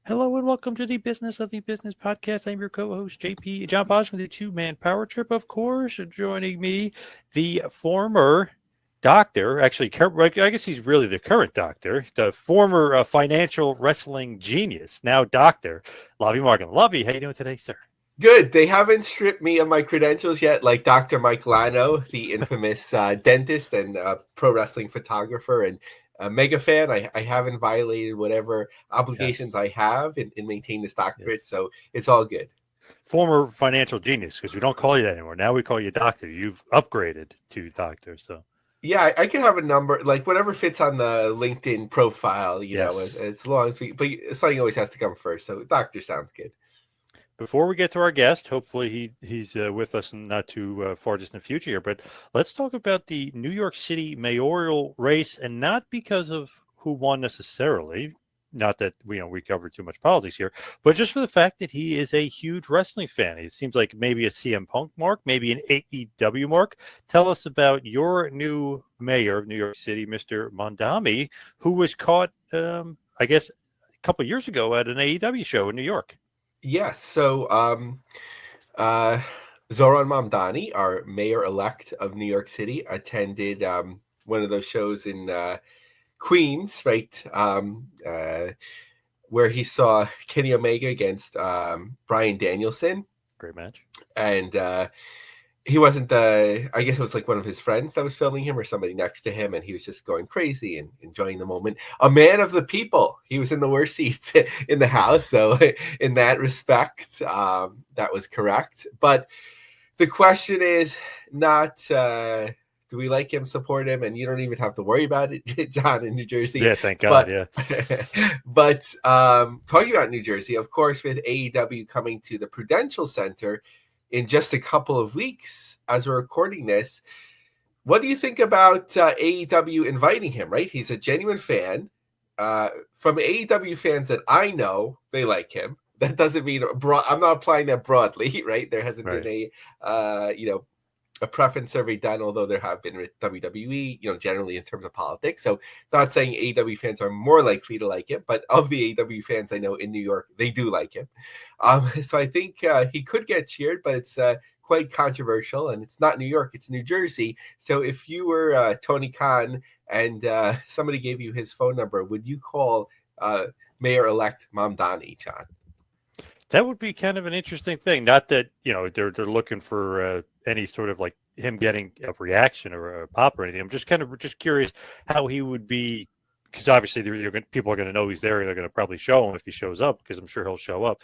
Hello and welcome to the Business of the Business podcast. I'm your co-host JP John Bosch with the two-man power trip, of course. Joining me, the former doctor, actually, I guess he's really the current doctor, the former financial wrestling genius, now doctor, Lavie Margolin. Lavie, how you doing today, sir? Good. They haven't stripped me of my credentials yet, like Dr. Mike Lano, the infamous dentist and pro wrestling photographer and mega fan. I haven't violated whatever obligations Yes. I have in maintaining this Yes. doctorate, so it's all good. Former financial genius, because we don't call you that anymore. Now we call you doctor. You've upgraded to doctor, so. Yeah, I can have a number, like whatever fits on the LinkedIn profile, Yes. as long as but something always has to come first. So doctor sounds good. Before we get to our guest, hopefully he's with us and not too far just in the future here. But let's talk about the New York City mayoral race, and not because of who won necessarily. Not that we cover too much politics here, but just for the fact that he is a huge wrestling fan. It seems like maybe a CM Punk mark, maybe an AEW mark. Tell us about your new mayor of New York City, Mr. Mamdani, who was caught, I guess, a couple of years ago at an AEW show in New York. Yes. So uh, Zoran Mamdani, our mayor-elect of New York City, attended one of those shows in Queens, right, where he saw Kenny Omega against Bryan Danielson. Great match. And he wasn't the, I guess it was like one of his friends that was filming him or somebody next to him, and he was just going crazy and enjoying the moment. A man of the people. He was in the worst seats in the house. So in that respect, that was correct. But the question is not do we like him, support him, and you don't even have to worry about it, John, in New Jersey. Yeah, thank God. But Yeah. but talking about New Jersey, of course, with AEW coming to the Prudential Center in just a couple of weeks as we're recording this, what do you think about AEW inviting him? Right, he's a genuine fan. From AEW fans that I know, they like him. That doesn't mean I'm not applying that broadly, right? There hasn't Right. been a preference survey done, although there have been with WWE, generally in terms of politics. So not saying AEW fans are more likely to like him, but of the AEW fans I know in New York, they do like him. So I think he could get cheered, but it's quite controversial, and it's not New York, it's New Jersey. So if you were Tony Khan and somebody gave you his phone number, would you call Mayor-elect Mamdani, John? That would be kind of an interesting thing. Not that they're looking for any sort of like him getting a reaction or a pop or anything. I'm just curious how he would be, because obviously people are going to know he's there and they're going to probably show him if he shows up, because I'm sure he'll show up.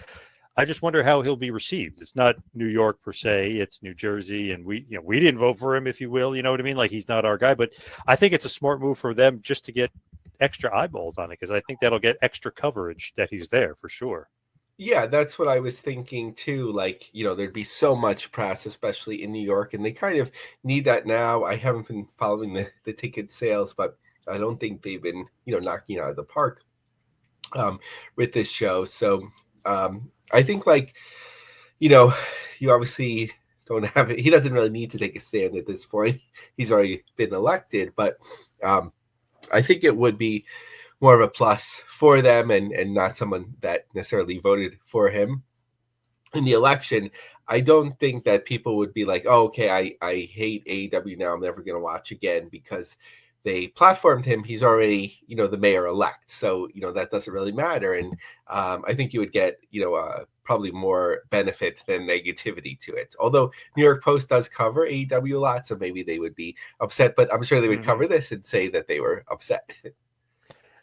I just wonder how he'll be received. It's not New York per se; it's New Jersey, and we didn't vote for him, if you will. You know what I mean? Like, he's not our guy, but I think it's a smart move for them just to get extra eyeballs on it, because I think that'll get extra coverage that he's there for sure. Yeah, that's what I was thinking too. Like, there'd be so much press, especially in New York, and they kind of need that now. I haven't been following the ticket sales, but I don't think they've been, knocking out of the park with this show. So I think, like, you obviously don't have it. He doesn't really need to take a stand at this point. He's already been elected, but I think it would be more of a plus for them and not someone that necessarily voted for him in the election. I don't think that people would be like, oh, okay, I hate AEW now. I'm never going to watch again because they platformed him. He's already, the mayor-elect. So, that doesn't really matter. And I think you would get, probably more benefit than negativity to it. Although New York Post does cover AEW a lot, so maybe they would be upset. But I'm sure they would cover this and say that they were upset.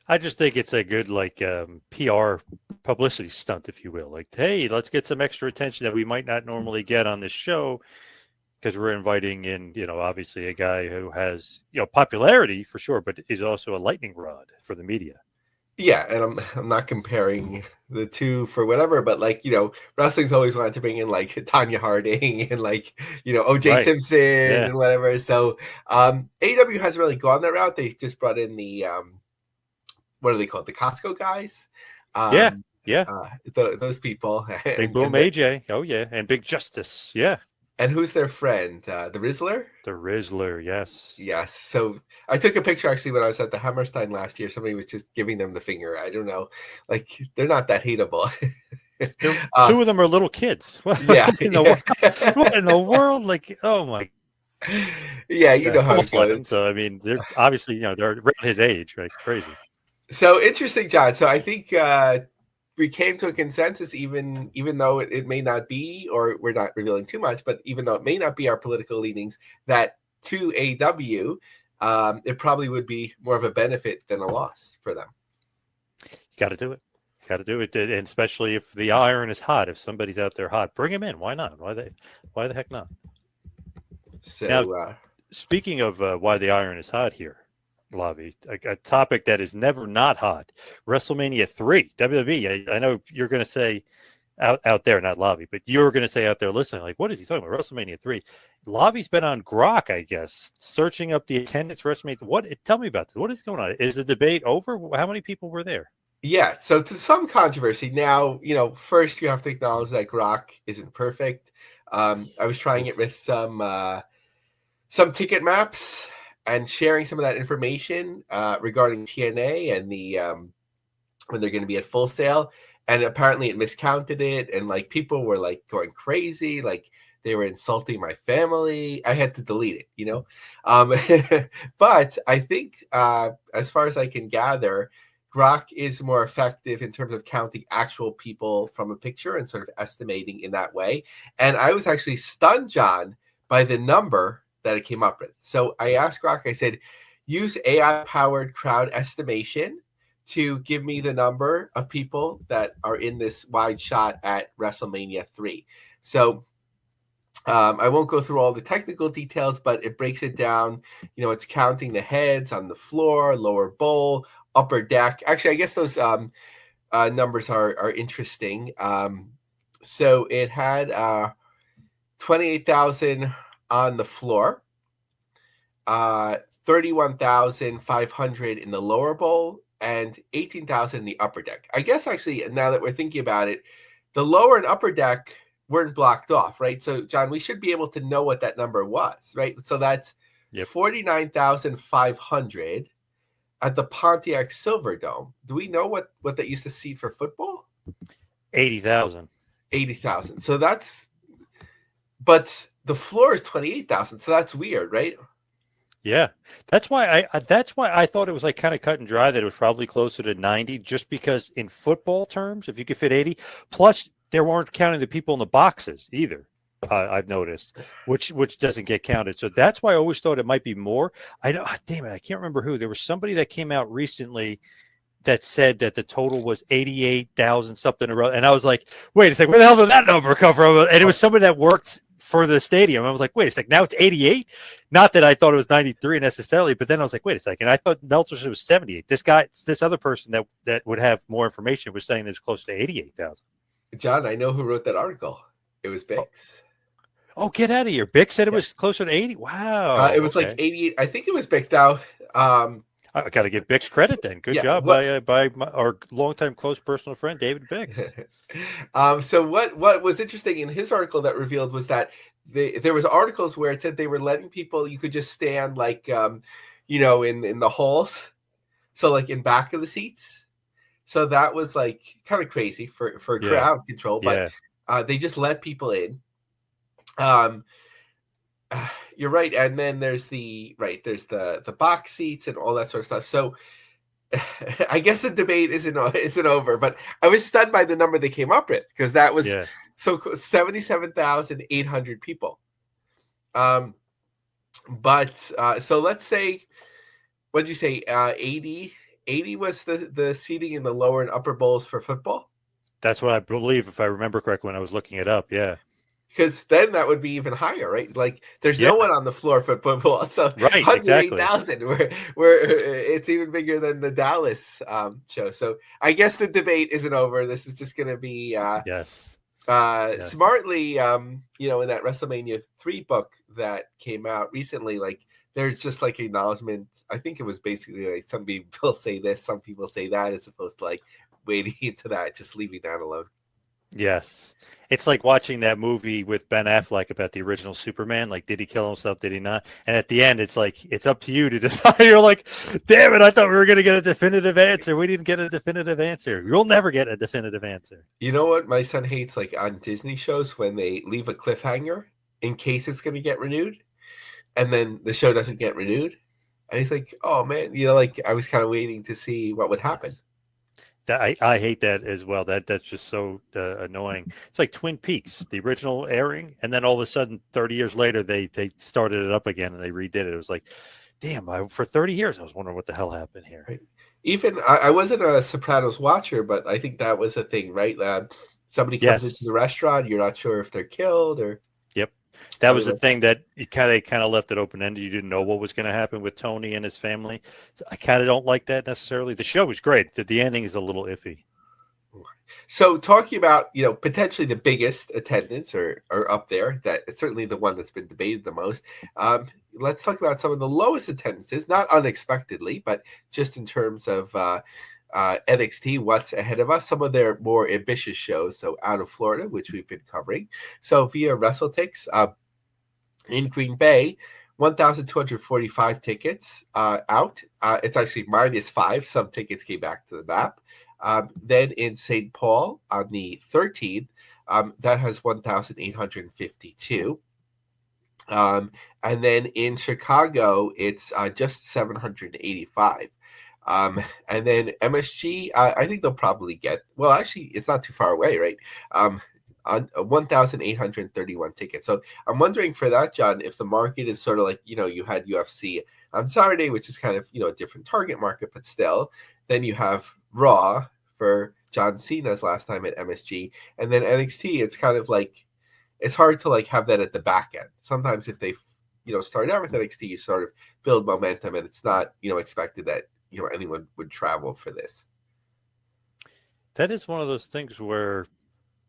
I just think it's a good PR publicity stunt, if you will. Like, hey, let's get some extra attention that we might not normally get on this show, because we're inviting in, obviously a guy who has, popularity for sure, but is also a lightning rod for the media. Yeah, and I'm not comparing the two for whatever, but wrestling's always wanted to bring in like Tanya Harding and OJ Right. Simpson Yeah. and whatever. So AEW hasn't really gone that route. They just brought in the what are they called? The Costco guys. Yeah. Yeah. Those people. Big Boom AJ. Oh yeah. And Big Justice. Yeah. And who's their friend? The Rizzler? The Rizzler, yes. Yes. So I took a picture actually when I was at the Hammerstein last year. Somebody was just giving them the finger. I don't know. Like, they're not that hateable. Two of them are little kids. Yeah. What in the world? What in the world? Like, oh my Yeah, you know how it almost like goes. him. So I mean, they're obviously, they're around his age, right? Crazy. So interesting, John. So I think we came to a consensus, even though it may not be, or we're not revealing too much, but even though it may not be our political leanings, that to AEW, it probably would be more of a benefit than a loss for them. You got to do it. Got to do it, and especially if the iron is hot. If somebody's out there hot, bring him in. Why not? Why the heck not? So now, speaking of why the iron is hot here, Lavie, a topic that is never not hot. WrestleMania 3, WWE. I know you're going to say out there, not Lavie, but you're going to say out there listening, like, what is he talking about? WrestleMania 3. Lavie's been on Grok, I guess, searching up the attendance for WrestleMania. Tell me about this. What is going on? Is the debate over? How many people were there? Yeah, so to some controversy. Now, first you have to acknowledge that Grok isn't perfect. I was trying it with some ticket maps and sharing some of that information regarding TNA and the when they're going to be at Full Sail, and apparently it miscounted it, and like people were like going crazy, like they were insulting my family. I had to delete it, but I think as far as I can gather, Grok is more effective in terms of counting actual people from a picture and sort of estimating in that way. And I was actually stunned, John, by the number that it came up with. So I asked Grok, I said, use AI-powered crowd estimation to give me the number of people that are in this wide shot at WrestleMania 3. So I won't go through all the technical details, but it breaks it down. It's counting the heads on the floor, lower bowl, upper deck. Actually, I guess those numbers are interesting. So it had 28,000 on the floor, 31,500 in the lower bowl, and 18,000 in the upper deck. I guess actually, now that we're thinking about it, the lower and upper deck weren't blocked off, right? So, John, we should be able to know what that number was, right? So that's 49,500 at the Pontiac Silverdome. Do we know what that used to seat for football? 80,000. 80,000. So but the floor is 28,000. So that's weird, right? Yeah, that's why I thought it was like kind of cut and dry that it was probably closer to 90, just because in football terms, if you could fit 80, plus they weren't counting the people in the boxes either. I've noticed, which doesn't get counted. So that's why I always thought it might be more. Damn it, I can't remember who. There was somebody that came out recently that said that the total was 88,000 something around, and I was like, wait a second, where the hell did that number come from? And it was somebody that worked for the stadium. I was like, wait a second, now it's 88. Not that I thought it was 93 necessarily, but then I was like, wait a second, I thought Meltzer said it was 78. This other person that would have more information was saying it's close to 88,000. John, I know who wrote that article. It was Bix. Oh, get out of here! Bix said it was closer to 80. Wow, it was like 88. I think it was Bix. Now, I got to give Bix credit then. Good job by our longtime close personal friend David Bix. So what was interesting in his article that revealed was that there was articles where it said they were letting people, you could just stand like in the halls, so like in back of the seats. So that was like kind of crazy for crowd control, but they just let people in. You're right, and then there's the box seats and all that sort of stuff. So I guess the debate isn't over, but I was stunned by the number they came up with, because that was 77,800 people. But so let's say, what did you say? 80 was the seating in the lower and upper bowls for football. That's what I believe, if I remember correctly when I was looking it up. Yeah. Because then that would be even higher, right? Like there's no one on the floor for football, so 108,000, where it's even bigger than the Dallas show. So I guess the debate isn't over. This is just going to be smartly, in that WrestleMania 3 book that came out recently, like there's just like acknowledgement. I think it was basically like some people say this, some people say that, as opposed to like wading into that, just leaving that alone. Yes. It's like watching that movie with Ben Affleck about the original Superman. Like, did he kill himself? Did he not? And at the end, it's like, it's up to you to decide. You're like, damn it, I thought we were going to get a definitive answer. We didn't get a definitive answer. You'll never get a definitive answer. You know what my son hates, like on Disney shows, when they leave a cliffhanger in case it's going to get renewed, and then the show doesn't get renewed, and he's like, "Oh man," like I was kind of waiting to see what would happen. Yes. I hate that as well. That's just so annoying. It's like Twin Peaks, the original airing, and then all of a sudden, 30 years later, they started it up again and they redid it. It was like, damn! For 30 years, I was wondering what the hell happened here. Right. Even I wasn't a Sopranos watcher, but I think that was a thing, right? Somebody comes into Yes. the restaurant, you're not sure if they're killed or Yep. That was something the like that. thing that they kind of left it open ended. You didn't know what was going to happen with Tony and his family. So I kind of don't like that necessarily. The show was great. The ending is a little iffy. So talking about, potentially the biggest attendance or up there, that it's certainly the one that's been debated the most. Let's talk about some of the lowest attendances, not unexpectedly, but just in terms of NXT, what's ahead of us, some of their more ambitious shows. So out of Florida, which we've been covering. So via WrestleTix in Green Bay, 1,245 tickets out. It's actually -5. Some tickets came back to the map. Then in St. Paul on the 13th, that has 1,852. And then in Chicago, it's just 785. And then MSG, I think they'll probably get, well, actually, it's not too far away, right? On 1,831 tickets. So I'm wondering for that, John, if the market is sort of like, you had UFC on Saturday, which is kind of, a different target market, but still. Then you have Raw for John Cena's last time at MSG. And then NXT, it's kind of like, it's hard to like have that at the back end. Sometimes if they, start out with NXT, you sort of build momentum, and it's not, expected that, anyone would travel for this. That is one of those things where,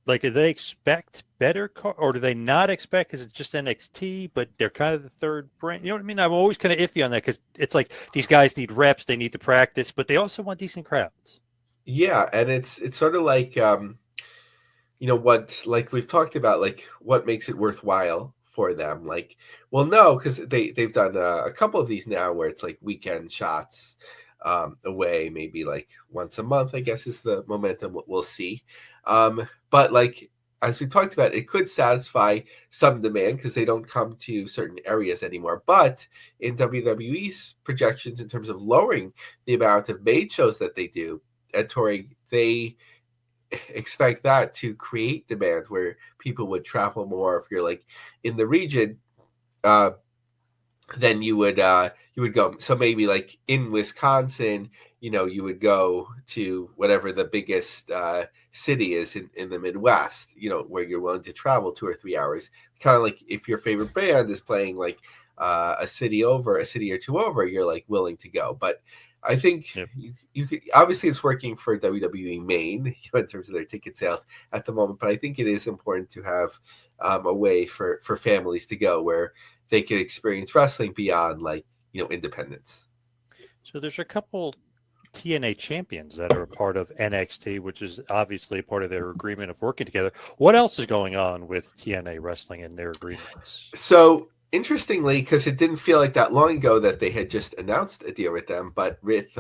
like, do they expect better or do they not expect because it's just NXT, but they're kind of the third brand? You know what I mean? I'm always kind of iffy on that because it's like these guys need reps, they need to practice, but they also want decent crowds. Yeah, and it's sort of like what, like we've talked about, like what makes it worthwhile for them. Like, well, no, because they've done a couple of these now where it's like weekend shots away, maybe like once a month, I guess is the momentum we'll see. But like as we talked about, it could satisfy some demand because they don't come to certain areas anymore. But in WWE's projections in terms of lowering the amount of maid shows that they do at touring, they expect that to create demand where people would travel more. If you're like in the region, uh, then you would go. So maybe like in Wisconsin, you would go to whatever the biggest city is in the Midwest, where you're willing to travel 2 or 3 hours. Kind of like if your favorite band is playing like a city or two over, you're like willing to go. But I think Yep. you could, obviously it's working for WWE Main in terms of their ticket sales at the moment, but I think it is important to have a way for families to go where they can experience wrestling beyond like independence. So there's a couple TNA champions that are a part of NXT, which is obviously a part of their agreement of working together. What else is going on with TNA wrestling and their agreements? So interestingly, because it didn't feel like that long ago that they had just announced a deal with them, but with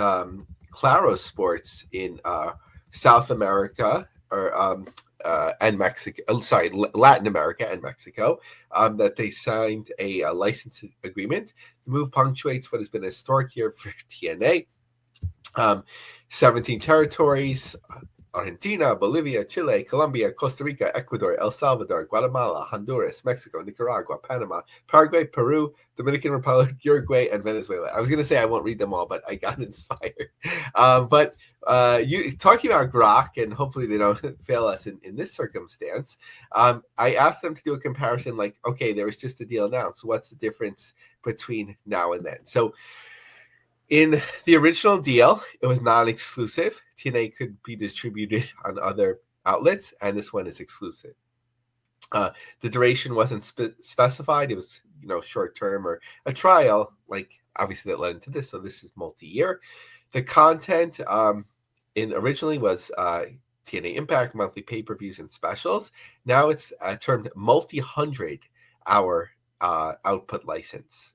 Claro Sports in South America and Mexico, Latin America and Mexico, that they signed a license agreement. The move punctuates what has been a historic year for TNA. 17 territories: Argentina, Bolivia, Chile, Colombia, Costa Rica, Ecuador, El Salvador, Guatemala, Honduras, Mexico, Nicaragua, Panama, Paraguay, Peru, Dominican Republic, Uruguay, and Venezuela. I was going to say I won't read them all, but I got inspired. But you talking about Grok, and hopefully they don't fail us in this circumstance. I asked them to do a comparison, like, okay, there was just a deal announced. What's the difference between now and then? So in the original deal, it was non-exclusive. TNA could be distributed on other outlets, and this one is exclusive. The duration wasn't specified. It was, short term or a trial, like obviously that led into this. So this is multi-year. The content in originally was TNA Impact, monthly pay-per-views, and specials. Now it's termed multi-100-hour output license.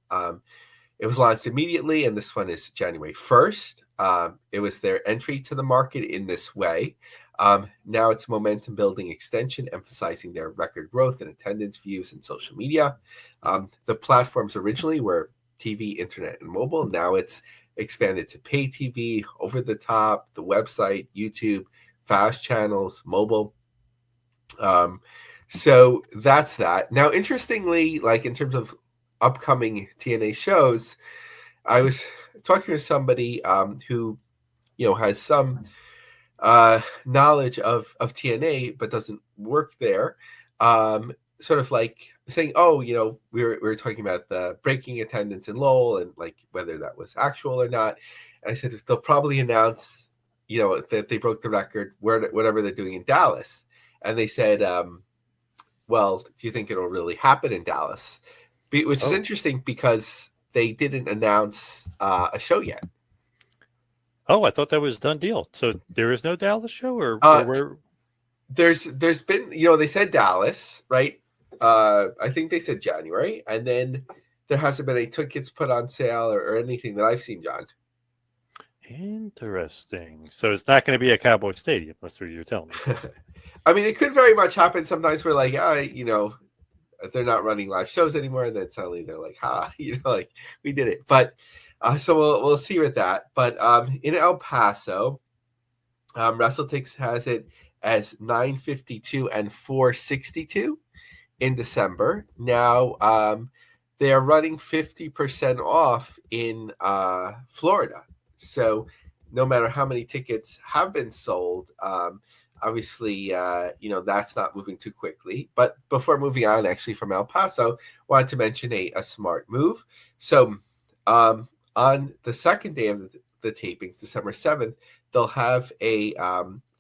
It was launched immediately, and this one is January 1st. It was their entry to the market in this way. Now it's momentum building extension, emphasizing their record growth in attendance, views, and social media. The platforms originally were TV, internet, and mobile. Now it's expanded to pay TV, over the top, the website, YouTube, fast channels, mobile. So that's that. Now, interestingly, like in terms of upcoming TNA shows, I was talking to somebody who, has some knowledge of TNA but doesn't work there. Sort of like saying, oh, we were talking about the breaking attendance in Lowell and like whether that was actual or not. And I said they'll probably announce, that they broke the record whatever they're doing in Dallas. And they said, well, do you think it'll really happen in Dallas? Which is interesting because they didn't announce a show yet. Oh, I thought that was done deal. So there is no Dallas show, or where? There's been, they said Dallas, right? I think they said January, and then there hasn't been any tickets put on sale or anything that I've seen, John. Interesting. So it's not going to be a Cowboy Stadium. That's what you're telling me. I mean, it could very much happen sometimes where like, they're not running live shows anymore, and then suddenly they're like, like we did it. But so we'll see with that. But in El Paso, WrestleTix has it as $9.52 and $4.62 in December. Now they are running 50% off in Florida. So no matter how many tickets have been sold, obviously, that's not moving too quickly. But before moving on, actually, from El Paso, wanted to mention a smart move. So on the second day of the tapings, December 7th, they'll have a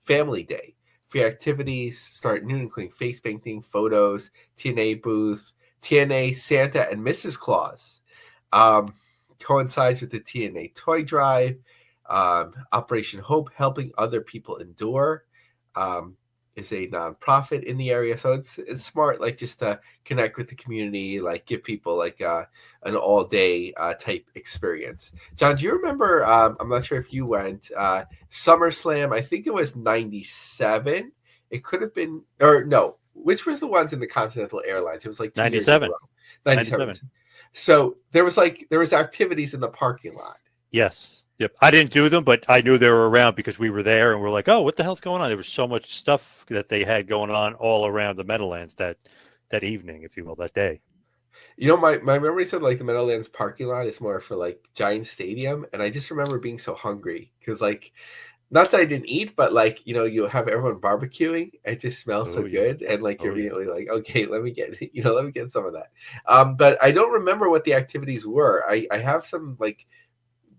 family day. Free activities start at noon, including face painting, photos, TNA booth, TNA Santa and Mrs. Claus. Coincides with the TNA toy drive. Operation Hope, helping other people endure, is a nonprofit in the area. So it's smart, like just to connect with the community, like give people like an all day type experience. John, do you remember? I'm not sure if you went SummerSlam. I think it was '97. It could have been, or no. Which was the ones in the Continental Airlines? It was like 97. 97. So there was activities in the parking lot. Yes. Yep. I didn't do them, but I knew they were around because we were there and we're like, oh, what the hell's going on? There was so much stuff that they had going on all around the Meadowlands that evening, if you will, that day. My memory said like the Meadowlands parking lot is more for like Giant Stadium. And I just remember being so hungry because like, not that I didn't eat, but like, you have everyone barbecuing. It just smells so good. And like, you're immediately like, okay, let me get some of that. But I don't remember what the activities were. I have some like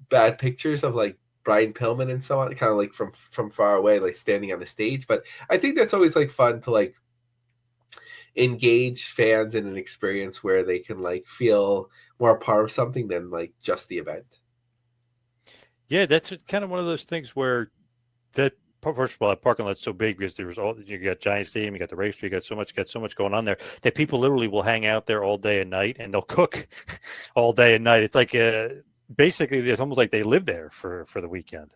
bad pictures of like Brian Pillman and so on, kind of like from far away, like standing on the stage. But I think that's always like fun to like engage fans in an experience where they can like feel more a part of something than like just the event. Yeah, that's kind of one of those things where that, first of all, that parking lot's so big because there's you got Giant Stadium, you got the racetrack, you got so much going on there that people literally will hang out there all day and night, and they'll cook all day and night. It's like basically it's almost like they live there for the weekend.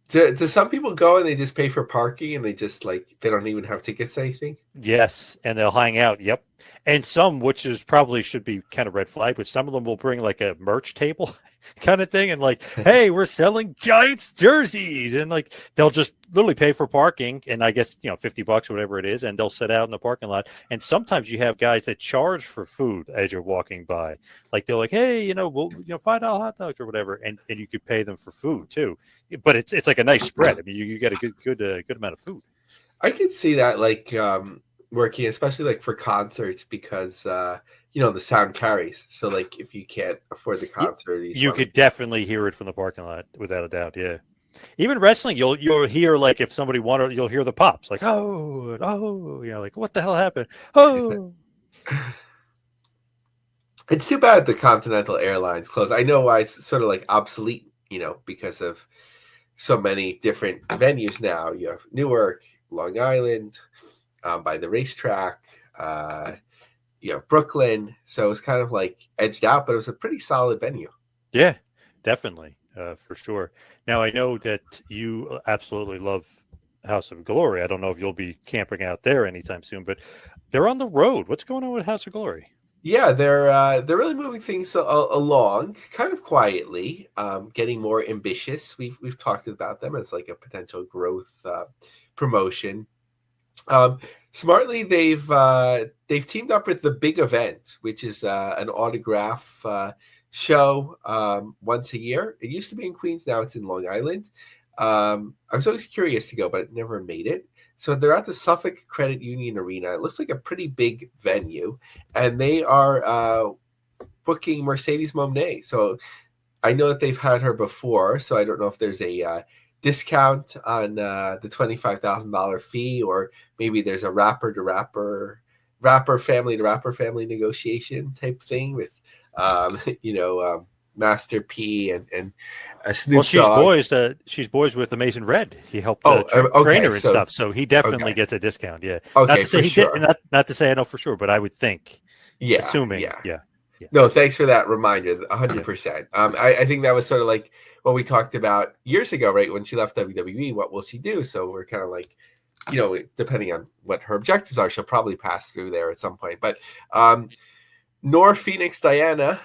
Do some people go and they just pay for parking and they just like they don't even have tickets to anything? Yes, and they'll hang out. Yep, and some, which is probably should be kind of red flag, but some of them will bring like a merch table kind of thing and like, hey, we're selling Giants jerseys, and like they'll just literally pay for parking and I guess $50 or whatever it is, and they'll sit out in the parking lot. And sometimes you have guys that charge for food as you're walking by, like they're like, hey, we'll $5 hot dogs or whatever, and you could pay them for food too. But it's like a nice spread. I mean, you get a good amount of food. I can see that like working, especially like for concerts, because the sound carries. So like if you can't afford the concert, you could definitely hear it from the parking lot without a doubt. Yeah. Even wrestling, you'll hear like if somebody wanted, you'll hear the pops like oh, like what the hell happened? Oh. It's too bad the Continental Airlines closed. I know why it's sort of like obsolete, because of so many different venues now. You have Newark, Long Island, by the racetrack. Brooklyn. So it's kind of like edged out, but it was a pretty solid venue. Yeah, definitely, for sure. Now I know that you absolutely love House of Glory. I don't know if you'll be camping out there anytime soon, but they're on the road. What's going on with House of Glory? Yeah, they're really moving things along, kind of quietly, getting more ambitious. We've talked about them as like a potential growth promotion. Smartly, they've teamed up with the Big Event, which is an autograph show once a year. It used to be in Queens, now it's in Long Island. I was always curious to go, but it never made it. So they're at the Suffolk Credit Union Arena. It looks like a pretty big venue, and they are booking Mercedes Monet. So I know that they've had her before, so I don't know if there's a discount on the $25,000 fee, or maybe there's a rapper to rapper, family to rapper family negotiation type thing with, Master P and Snoop Well, she's Dogg. boys. She's boys with Amazing Red. He helped train Okay, her and so stuff, so he definitely okay, gets a discount. Yeah, not okay, to say for he did. sure. Not to say I know for sure, but I would think, Yeah, assuming, yeah. yeah, yeah. No, thanks for that reminder. 100%. I think that was sort of like what we talked about years ago, right? When she left WWE, what will she do? So we're kind of like, depending on what her objectives are, she'll probably pass through there at some point. But Nor Phoenix Diana,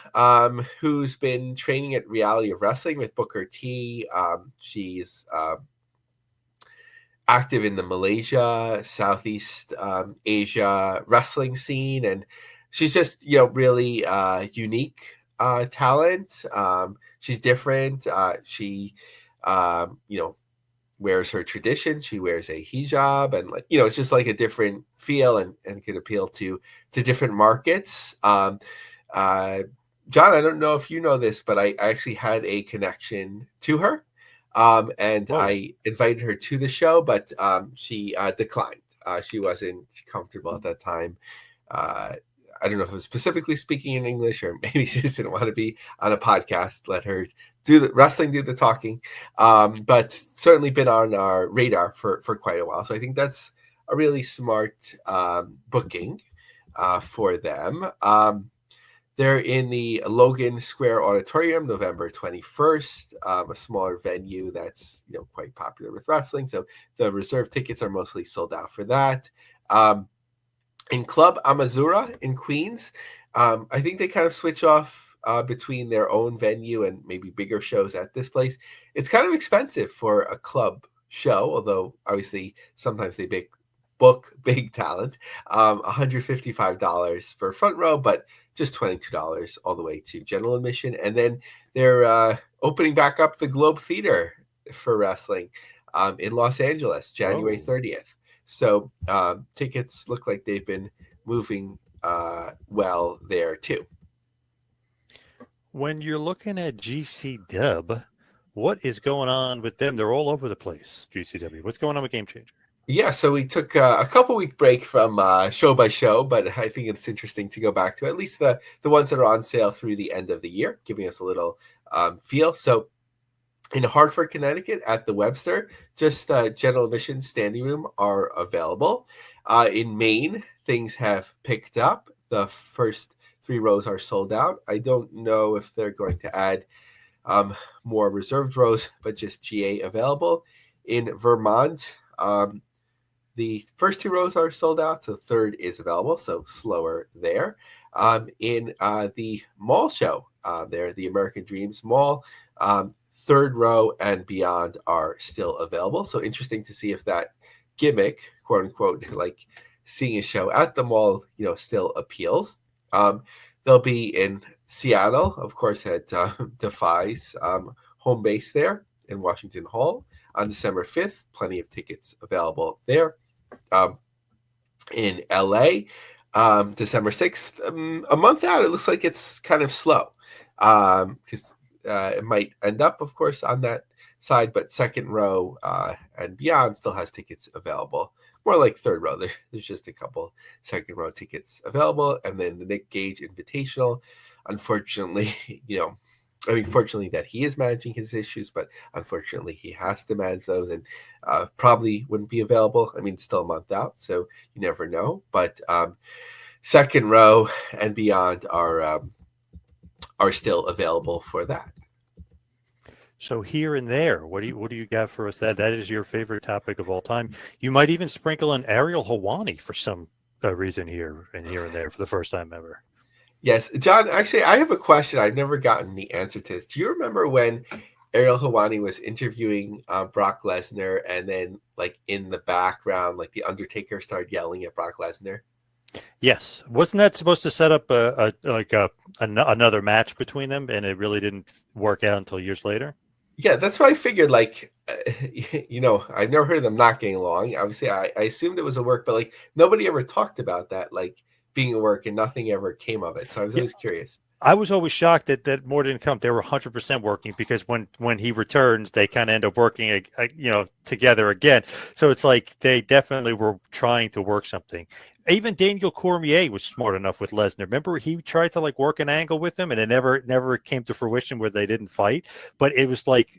who's been training at Reality of Wrestling with Booker T. She's active in the Malaysia, Southeast Asia wrestling scene, and she's just really unique talent. She's different. She wears her tradition. She wears a hijab, and it's just like a different feel, and can appeal to different markets. John, I don't know if you know this, but I actually had a connection to her. And Whoa. I invited her to the show, but she declined. She wasn't comfortable at that time. I don't know if it was specifically speaking in English, or maybe she just didn't want to be on a podcast. Let her do the talking. But certainly been on our radar for quite a while. So I think that's a really smart booking for them. They're in the Logan Square Auditorium, November 21st, a smaller venue that's quite popular with wrestling. So the reserve tickets are mostly sold out for that. In Club Amazura in Queens, I think they kind of switch off between their own venue and maybe bigger shows at this place. It's kind of expensive for a club show, although obviously sometimes they book big talent. $155 for front row, but just $22 all the way to general admission. And then they're opening back up the Globe Theater for wrestling in Los Angeles, January 30th. So tickets look like they've been moving well there too. When you're looking at GC Dub, what is going on with them? They're all over the place, GCW. What's going on with Game Changer? Yeah, so we took a couple week break from show by show, but I think it's interesting to go back to at least the ones that are on sale through the end of the year, giving us a little feel. So in Hartford, Connecticut, at the Webster, just general admission standing room are available. In Maine, things have picked up. The first 3 rows are sold out. I don't know if they're going to add more reserved rows, but just GA available. In Vermont, the first 2 rows are sold out, so third is available, so slower there. In the mall show, there, the American Dreams Mall, third row and beyond are still available. So interesting to see if that gimmick, quote unquote, like seeing a show at the mall, still appeals. They'll be in Seattle, of course, at Defy's home base there in Washington Hall on December 5th. Plenty of tickets available there. In LA, December 6th, a month out, it looks like it's kind of slow because it might end up, of course, on that side, but second row and beyond still has tickets available. More like third row. There's just a couple second row tickets available. And then the Nick Gage Invitational, unfortunately, I mean, fortunately that he is managing his issues, but unfortunately he has to manage those, and probably wouldn't be available. I mean, it's still a month out, so you never know. But second row and beyond are still available for that. So here and there, what do you got for us? That is your favorite topic of all time. You might even sprinkle in Ariel Hawani for some reason here and there for the first time ever. Yes, John. Actually, I have a question. I've never gotten the answer to this. Do you remember when Ariel Hawani was interviewing Brock Lesnar, and then like in the background, like the Undertaker started yelling at Brock Lesnar? Yes, wasn't that supposed to set up another match between them, and it really didn't work out until years later? Yeah, that's what I figured. Like, I've never heard of them not getting along. Obviously, I assumed it was a work, but like nobody ever talked about that, like being a work, and nothing ever came of it. So I was Yeah, always curious. I was always shocked that more didn't come. They were 100% working because when he returns, they kind of end up working, together again. So it's like they definitely were trying to work something. Even Daniel Cormier was smart enough with Lesnar. Remember, he tried to like work an angle with him, and it never came to fruition where they didn't fight. But it was like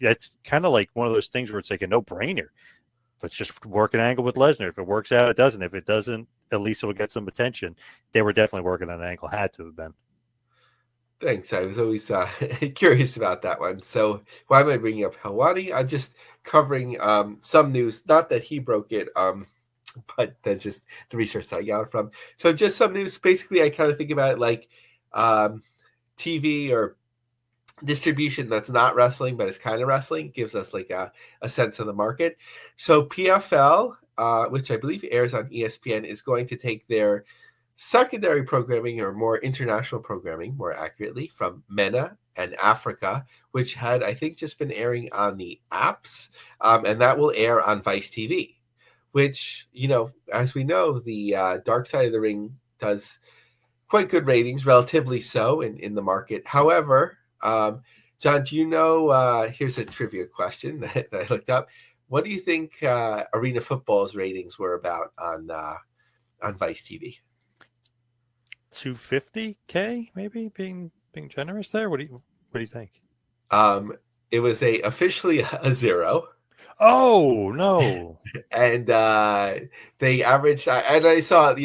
that's kind of like one of those things where it's like a no brainer. Let's just work an angle with Lesnar. If it works out, it doesn't. If it doesn't, at least it will get some attention. They were definitely working on an angle. Had to have been. Thanks. I was always curious about that one. So why am I bringing up Helwani? I'm just covering some news. Not that he broke it, but that's just the research that I got from. So just some news. Basically, I kind of think about it like TV or distribution that's not wrestling, but it's kind of wrestling, gives us like a sense of the market. So PFL, which I believe airs on ESPN, is going to take their secondary programming, or more international programming, more accurately, from MENA and Africa, which had, I think, just been airing on the apps, and that will air on Vice TV, which, as we know, the Dark Side of the Ring does quite good ratings, relatively so, in the market. However, John, do you know, here's a trivia question that I looked up. What do you think Arena Football's ratings were about on Vice TV? 250K, maybe being generous there. What do you think? Um, it was officially a zero, Oh no! and they averaged. And I saw,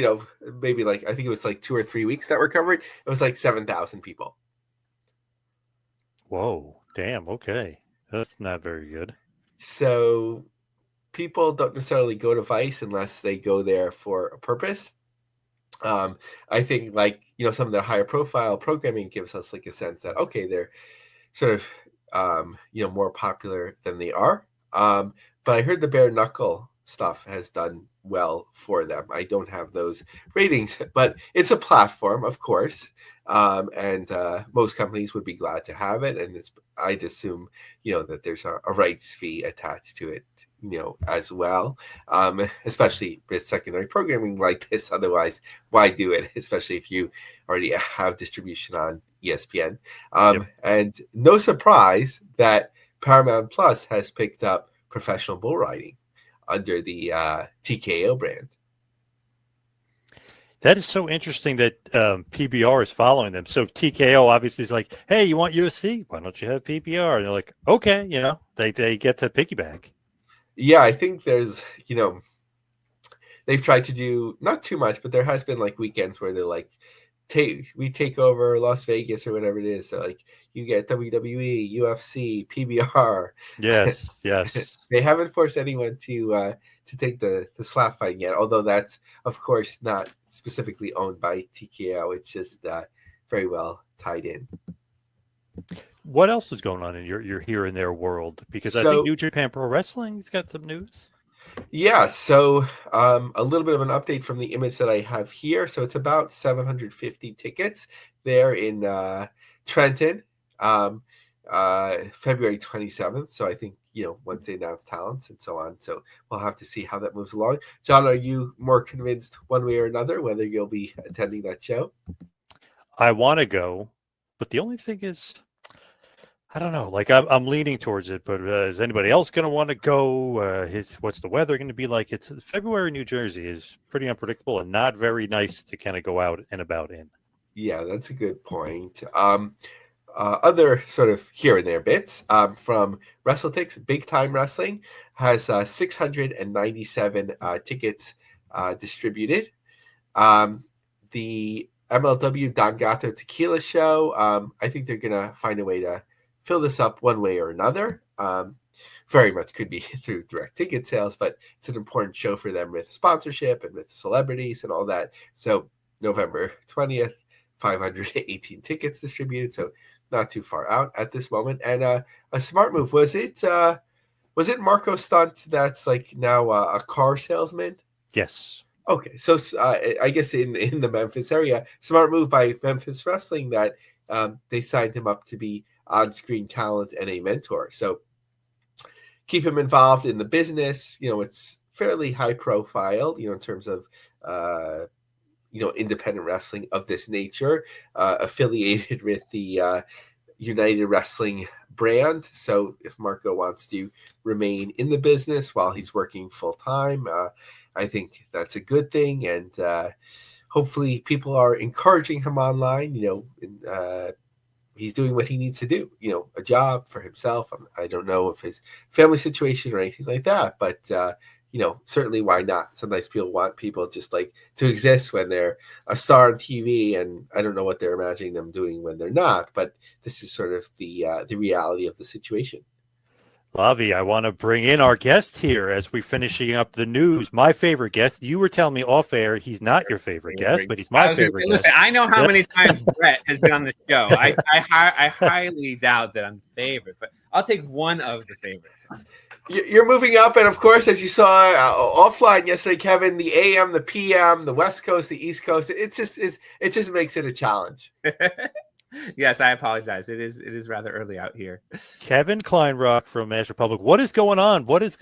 maybe like I think it was like 2 or 3 weeks that were covered. It was like 7,000 people. Whoa! Damn. Okay, that's not very good. So people don't necessarily go to Vice unless they go there for a purpose. I think, like, some of the higher profile programming gives us like a sense that, okay, they're sort of more popular than they are. But I heard the bare knuckle stuff has done well for them. I don't have those ratings, but it's a platform, of course, and most companies would be glad to have it. And I'd assume that there's a rights fee attached to it, as well, especially with secondary programming like this. Otherwise, why do it? Especially if you already have distribution on ESPN. Yep. And no surprise that Paramount Plus has picked up professional bull riding under the TKO brand. That is so interesting that PBR is following them. So TKO obviously is like, hey, you want UFC? Why don't you have PBR? And they're like, okay, they get to piggyback. Yeah, I think there's, they've tried to do not too much, but there has been like weekends where they're like, we take over Las Vegas or whatever it is. So like you get WWE, UFC, PBR. Yes, yes. They haven't forced anyone to take the slap fighting yet, although that's of course not specifically owned by TKO. It's just very well tied in. What else is going on in your here and there world? Because I think So New Japan Pro Wrestling's got some news. yeah, so a little bit of an update from the image that I have here. So it's about 750 tickets there in Trenton, February 27th. So I think, once they announce talents and so on. So we'll have to see how that moves along. John, are you more convinced one way or another whether you'll be attending that show? I want to go, but the only thing is, I don't know. Like I'm leaning towards it, but is anybody else going to want to go? What's the weather going to be like? It's February in New Jersey is pretty unpredictable and not very nice to kind of go out and about in. Yeah, that's a good point. other sort of here and there bits from WrestleTix. Big Time Wrestling has 697 tickets distributed. The MLW Don Gato Tequila Show, I think they're going to find a way to fill this up one way or another. Very much could be through direct ticket sales, but it's an important show for them with sponsorship and with celebrities and all that. So November 20th, 518 tickets distributed. So not too far out at this moment. And a smart move. Was it Marco Stunt that's like now a car salesman? Yes. Okay, so I guess in the Memphis area, smart move by Memphis Wrestling that they signed him up to be on-screen talent and a mentor. So keep him involved in the business. It's fairly high profile, in terms of independent wrestling of this nature, affiliated with the United Wrestling brand. So if Marco wants to remain in the business while he's working full time, I think that's a good thing, and hopefully people are encouraging him online. He's doing what he needs to do. A job for himself. I don't know if his family situation or anything like that, but certainly why not? Sometimes people want people just like to exist when they're a star on TV, and I don't know what they're imagining them doing when they're not. But this is sort of the reality of the situation. Lavie, I want to bring in our guest here as we're finishing up the news. My favorite guest. You were telling me off air he's not your favorite guest, but he's my favorite guest. Listen, I know how many times Brett has been on the show. I highly doubt that I'm the favorite, but I'll take one of the favorites. You're moving up, and of course, as you saw offline yesterday, Kevin, the AM, the PM, the West Coast, the East Coast, it just makes it a challenge. Yes, I apologize. It is rather early out here. Kevin Kleinrock from Master Public. What is going on? What is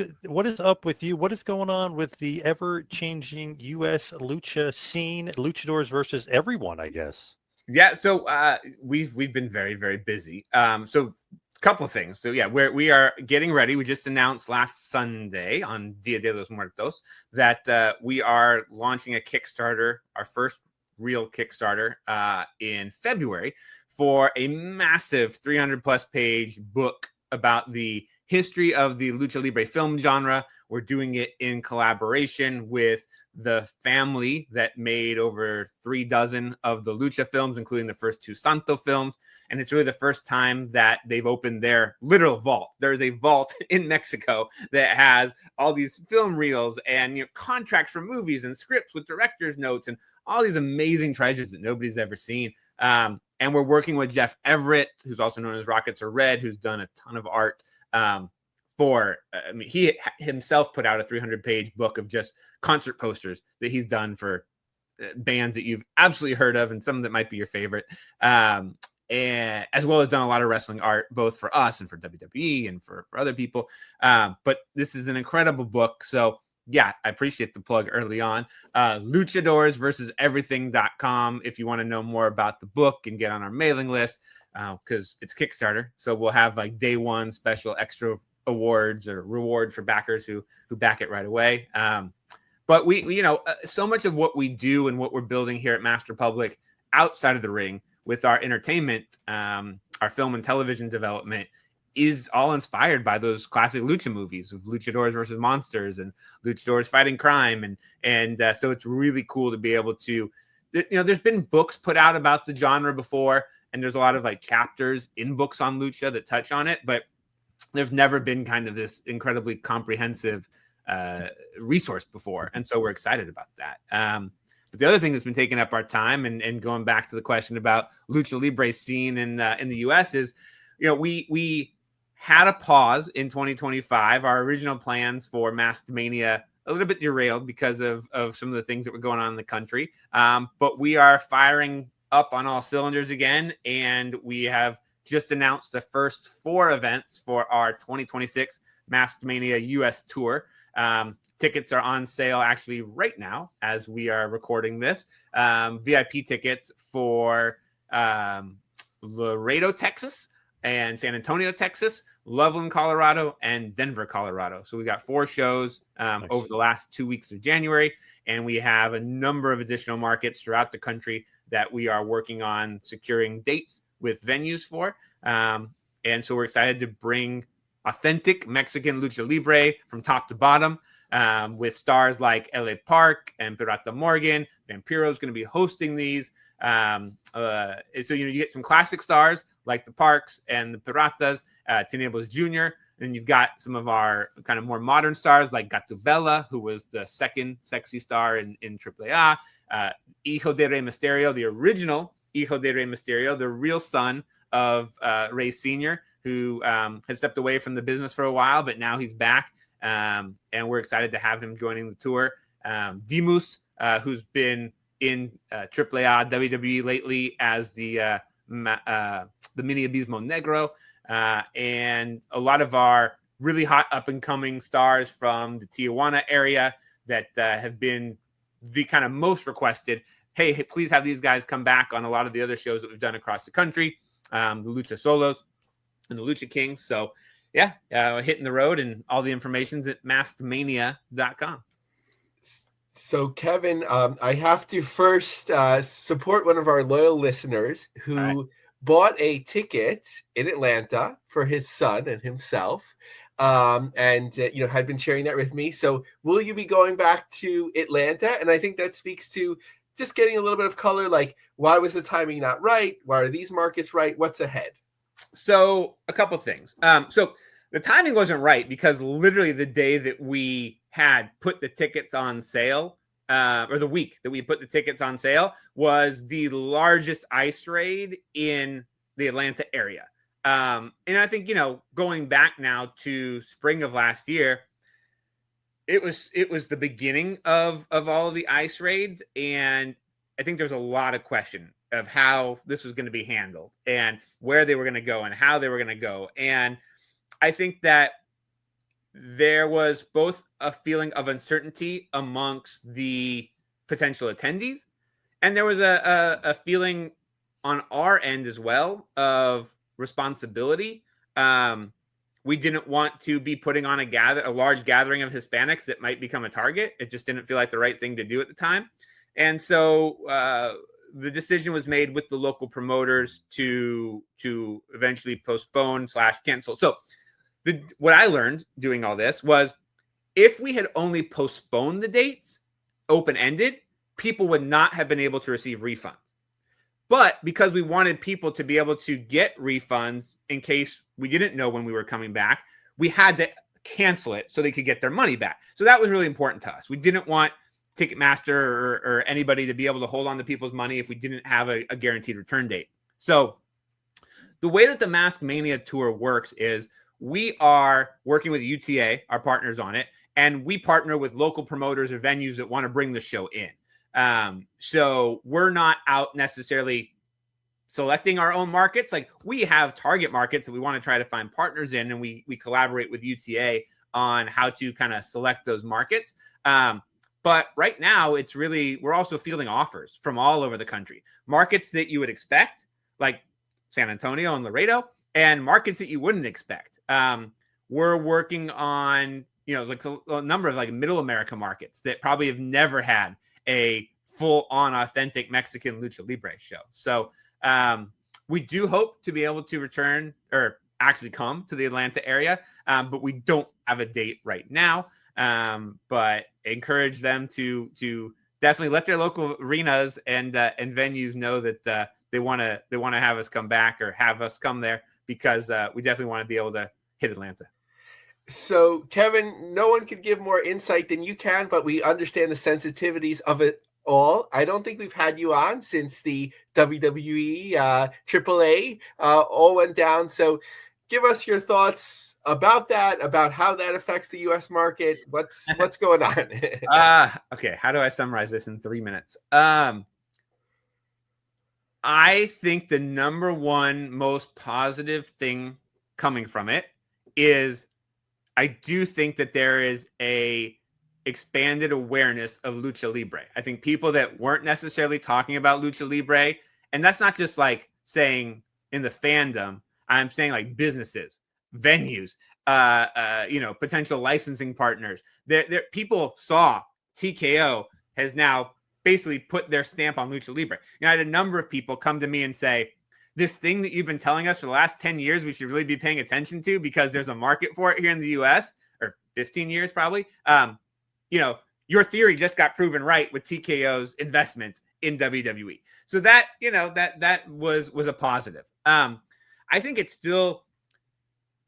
up with you? What is going on with the ever-changing U.S. lucha scene? Luchadors versus everyone, I guess. Yeah, so we've been very, very busy. So a couple of things. So yeah, we are getting ready. We just announced last Sunday on Dia de los Muertos that we are launching a Kickstarter, our first real Kickstarter in February, for a massive 300+ page book about the history of the Lucha Libre film genre. We're doing it in collaboration with the family that made over 3 dozen of the Lucha films, including the first 2 Santo films. And it's really the first time that they've opened their literal vault. There's a vault in Mexico that has all these film reels and contracts for movies and scripts with director's notes and all these amazing treasures that nobody's ever seen. And we're working with Jeff Everett, who's also known as Rockets Are Red, who's done a ton of art he himself put out a 300-page book of just concert posters that he's done for bands that you've absolutely heard of and some that might be your favorite, and as well as done a lot of wrestling art, both for us and for WWE and for other people. But this is an incredible book. So yeah, I appreciate the plug early on. Luchadors versus everything.com if you want to know more about the book and get on our mailing list, because it's Kickstarter. So we'll have like day one special extra awards or rewards for backers who back it right away. But we so much of what we do and what we're building here at Master Public outside of the ring with our entertainment, our film and television development, is all inspired by those classic lucha movies of Luchadors versus Monsters and Luchadors fighting crime. And so it's really cool to be able to, there's been books put out about the genre before, and there's a lot of like chapters in books on lucha that touch on it, but there's never been kind of this incredibly comprehensive resource before. And so we're excited about that. But the other thing that's been taking up our time and going back to the question about Lucha Libre scene in the US is, we had a pause in 2025. Our original plans for MaskedMania a little bit derailed because of some of the things that were going on in the country. But we are firing up on all cylinders again, and we have just announced the first 4 events for our 2026 MaskedMania US tour. Tickets are on sale actually right now as we are recording this. VIP tickets for Laredo, Texas, and San Antonio, Texas, Loveland, Colorado, and Denver, Colorado. So we got 4 shows over the last 2 weeks of January, and we have a number of additional markets throughout the country that we are working on securing dates with venues for. And so we're excited to bring authentic Mexican lucha libre from top to bottom, with stars like LA Park and Pirata Morgan. Vampiro is going to be hosting these. So, you get some classic stars like the Parks and the Piratas, Tenebros Jr., and you've got some of our kind of more modern stars like Gatubela, who was the second sexy star in AAA. Hijo de Rey Mysterio, the original Hijo de Rey Mysterio, the real son of Rey Sr., who had stepped away from the business for a while, but now he's back. And we're excited to have him joining the tour. Dimus, who's been in AAA WWE lately as the Mini Abismo Negro. And a lot of our really hot up-and-coming stars from the Tijuana area that have been the kind of most requested. Hey, please have these guys come back on a lot of the other shows that we've done across the country, the Lucha Solos and the Lucha Kings. So, yeah, hitting the road, and all the information's at MaskedMania.com. So, Kevin, I have to first support one of our loyal listeners who bought a ticket in Atlanta for his son and himself, and had been sharing that with me. So will you be going back to Atlanta? And I think that speaks to just getting a little bit of color, like, why was the timing not right? Why are these markets right? What's ahead? So a couple things. So the timing wasn't right because literally the day that we had put the tickets on sale, or the week that we put the tickets on sale, was the largest ice raid in the Atlanta area. And I think, going back now to spring of last year, it was the beginning of all of the ice raids. And I think there's a lot of question of how this was going to be handled and where they were going to go and how they were going to go. And I think that there was both a feeling of uncertainty amongst the potential attendees, and there was a feeling on our end as well of responsibility. We didn't want to be putting on a large gathering of Hispanics that might become a target. It just didn't feel like the right thing to do at the time. And so the decision was made with the local promoters to eventually postpone/cancel. So what I learned doing all this was, if we had only postponed the dates open-ended, people would not have been able to receive refunds. But because we wanted people to be able to get refunds in case we didn't know when we were coming back, we had to cancel it so they could get their money back. So that was really important to us. We didn't want Ticketmaster or anybody to be able to hold on to people's money if we didn't have a guaranteed return date. So the way that the Masked Mania tour works is, we are working with UTA, our partners on it, and we partner with local promoters or venues that want to bring the show in. So we're not out necessarily selecting our own markets. Like, we have target markets that we want to try to find partners in, and we collaborate with UTA on how to kind of select those markets. But right now, it's really, we're also fielding offers from all over the country. Markets that you would expect, like San Antonio and Laredo, and markets that you wouldn't expect. We're working on, like a number of like middle America markets that probably have never had a full-on authentic Mexican lucha libre show. So we do hope to be able to return or actually come to the Atlanta area, but we don't have a date right now. But encourage them to definitely let their local arenas and venues know that they want to have us come back or have us come there, because we definitely want to be able to hit Atlanta. So, Kevin, no one could give more insight than you can, but we understand the sensitivities of it all. I don't think we've had you on since the WWE AAA all went down. So give us your thoughts about that, about how that affects the U.S. market. What's going on? Okay, how do I summarize this in 3 minutes? I think the number one most positive thing coming from it is, I do think that there is a expanded awareness of Lucha Libre. I think people that weren't necessarily talking about Lucha Libre, and that's not just like saying in the fandom, I'm saying like businesses, venues, potential licensing partners. There people saw TKO has now basically put their stamp on Lucha Libre. I had a number of people come to me and say, this thing that you've been telling us for the last 10 years we should really be paying attention to because there's a market for it here in the US, or 15 years probably. Your theory just got proven right with TKO's investment in WWE. So that, that was a positive. I think it's still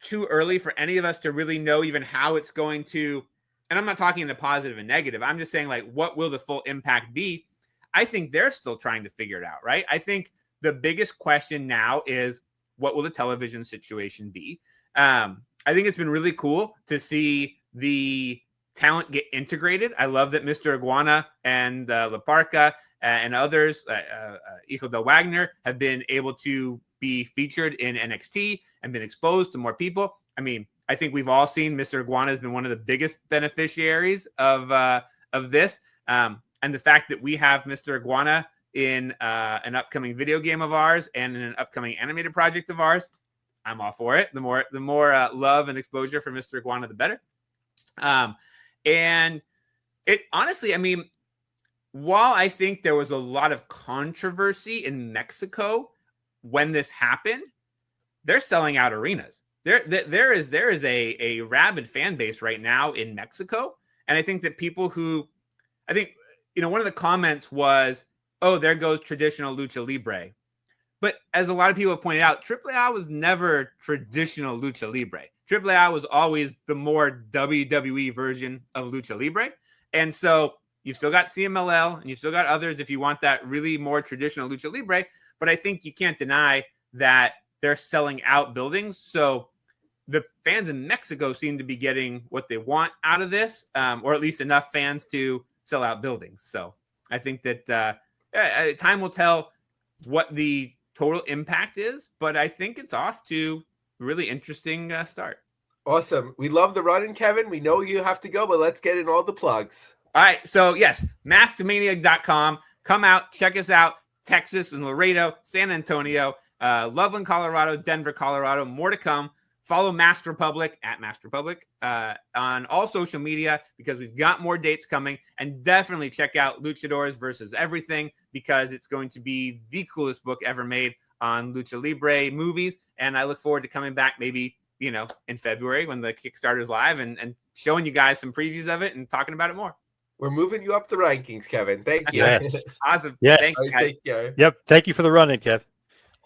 too early for any of us to really know even how it's going to, and I'm not talking in a positive and negative. I'm just saying, like, what will the full impact be? I think they're still trying to figure it out, right? I think the biggest question now is, what will the television situation be? I think it's been really cool to see the talent get integrated. I love that Mr. Iguana and La Parca and others, Hijo de Wagner, have been able to be featured in NXT and been exposed to more people. I mean, I think we've all seen Mr. Iguana has been one of the biggest beneficiaries of this. And the fact that we have Mr. Iguana in an upcoming video game of ours and in an upcoming animated project of ours, I'm all for it. The more love and exposure for Mr. Iguana, the better. And it honestly, I mean, while I think there was a lot of controversy in Mexico when this happened, they're selling out arenas. There is a rabid fan base right now in Mexico. And I think that one of the comments was, oh, there goes traditional lucha libre. But as a lot of people have pointed out, AAA was never traditional lucha libre. AAA was always the more WWE version of lucha libre. And so you've still got CMLL and you've still got others if you want that really more traditional lucha libre. But I think you can't deny that they're selling out buildings. So the fans in Mexico seem to be getting what they want out of this, or at least enough fans to sell out buildings. So I think that time will tell what the total impact is, but I think it's off to a really interesting start. Awesome. We love the run-in, Kevin. We know you have to go, but let's get in all the plugs. All right. So yes, MaskedMania.com. Come out, check us out. Texas and Laredo, San Antonio, Loveland, Colorado, Denver, Colorado. More to come. Follow Masked Republic at Masked Republic on all social media because we've got more dates coming. And definitely check out Luchadors versus Everything because it's going to be the coolest book ever made on Lucha Libre movies. And I look forward to coming back maybe, in February when the Kickstarter's live and showing you guys some previews of it and talking about it more. We're moving you up the rankings, Kevin. Thank you. Yes. Awesome. Yes. Thanks, guys. Take care. Yep. Thank you for the run-in, Kev.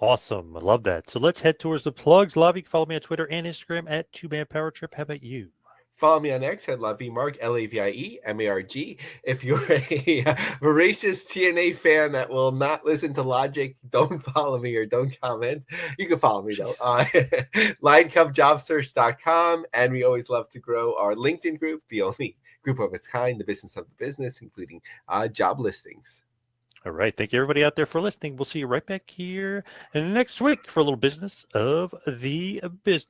Awesome. I love that. So let's head towards the plugs. Lavie, you can follow me on Twitter and Instagram at 2Man Power Trip. How about you? Follow me on X at Lavie Marg, LAVIE-MARG. If you're a voracious TNA fan that will not listen to logic, don't follow me or don't comment. You can follow me, though. LineCupJobSearch.com. And we always love to grow our LinkedIn group, the only group of its kind, the business of the business, including job listings. All right. Thank you, everybody out there, for listening. We'll see you right back here next week for a little business of the business.